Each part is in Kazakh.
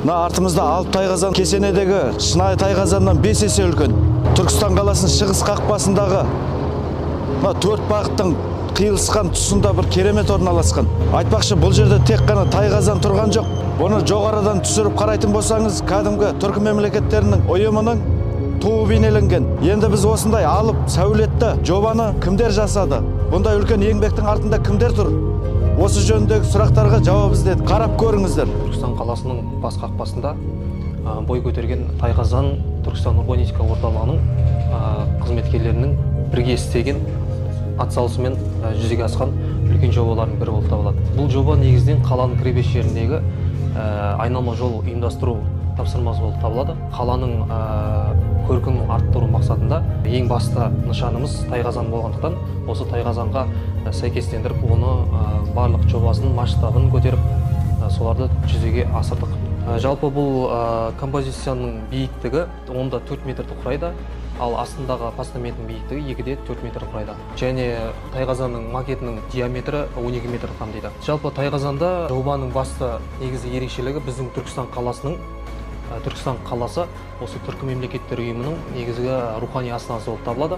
Мына артымызда алып Тайқазан кесенедегі шынайы Тайқазаннан 5 есе үлкен. Түркістан қаласының шығыс қақпасындағы мына 4 бағыттың қиылысқан тұсында бір керемет орналасқан. Айтпақшы, бұл жерде тек қана Тайқазан тұрған жоқ. Бұны жоғарыдан түсіріп қарайтын болсаңыз, кәдімгі түркі мемлекеттерінің ұйымының туы бейнеленген. Енді біз осындай алып сәулетті жобаны кімдер жасады? Бұндай үлкен еңбектің артында кімдер тұр? Осы жөніндегі сұрақтарға жауап іздедік. Қарап көріңіздер. Түркістан қаласының бас қақпасында бой көтерген Тайқазан Түркістан урбанистика орталығының қызметкерлерінің бірге істеген атсалысымен жүзеге асқан үлкен жобалардың бірі болып табылады. Бұл жоба негізінен қаланың кіребеш жеріндегі айналма жол ұйымдастыру тапсырмасы болып табылады. Қаланың көркін арттыру мақсатында ең басты нышанымыз Тайқазан болғандықтан, осы Тайқазанға сәйкестендіріп, оны барлық жобасының масштабын көтеріп, соларды жүзеге асырдық. Жалпы бұл композицияның биіктігі 10-4 метрді құрайды, ал астындағы постаменттің биіктігі 2-4 метр құрайды. Және Тайқазанның макетінің диаметрі 12 метр қамтиды. Жалпы Тайқазанда жобаның басты негізгі ерекшелігі біздің Түркістан қаласы осы түркі мемлекеттер ұйымының негізгі рухани астанасы болып табылады.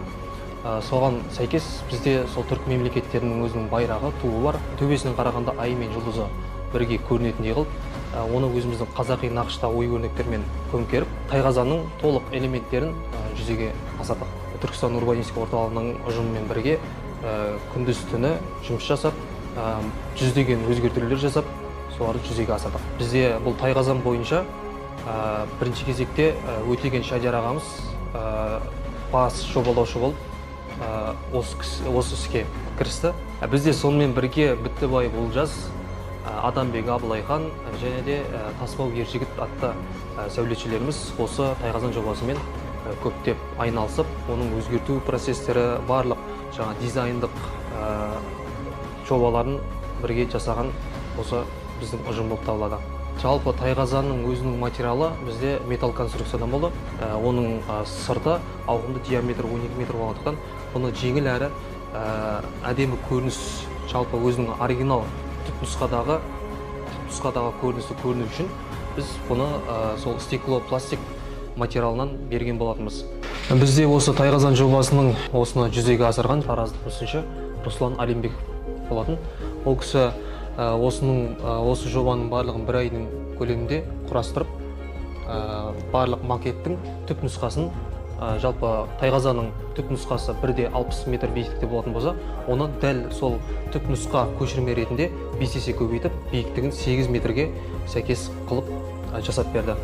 Соған сәйкес бізде сол түркі мемлекеттерінің өзінің байрағы, туы бар. Төбесінен қарағанда ай мен жұлдызы бірге көрінетіндей қылып, оны өзіміздің қазақи нақышта ою-өрнектермен көмкеріп, Тайқазанның толық элементтерін жүзеге асырдық. Түркістан урбанистика орталығының ұжымымен бірге күндіз-түні жұмыс жасап, жүздеген өзгертулер жасап, соларды жүзеге асырдық. Бізде бұл Тайқазан бойынша бірінші кезекте Өтеген Шадияр ағамыз бас жобалаушы болып осы іске кірісті. Бізде сонымен бірге Біттібай Бұлжас, Адамбек Абылайхан және де Тасбау Ержігіт атты сәулетшілеріміз осы Тайқазан жобасымен көптеп айналысып, оның өзгерту процестері, барлық дизайндық жобаларын бірге жасаған осы біздің ұжым болып табылады. Жалпы Тайқазанның өзінің материалы бізде металл конструкциядан болды. Оның сырты ауқымды диаметр 12 метр болғандықтан, бұны жеңіл әрі әдемі көрініс, жалпы өзінің оригинал түпнұсқадағы көрінісі көріну үшін біз бұны сол стеклопластик материалынан берген болатынбыз. Бізде осы Тайқазан жобасының осыны жүзеге асырған тараздық мүсінші Руслан Алимбеков болатын. Ол кісі осы жобаның барлығын бір айдың көлемінде құрастырып, барлық макеттің түп нұсқасын, жалпы Тайқазанның түп нұсқасы 1,60 метр биіктікте болатын болса, оны дәл сол түп нұсқа көшірме ретінде 5 есе көбейтіп, биіктігін 8 метрге сәйкес қылып жасап берді.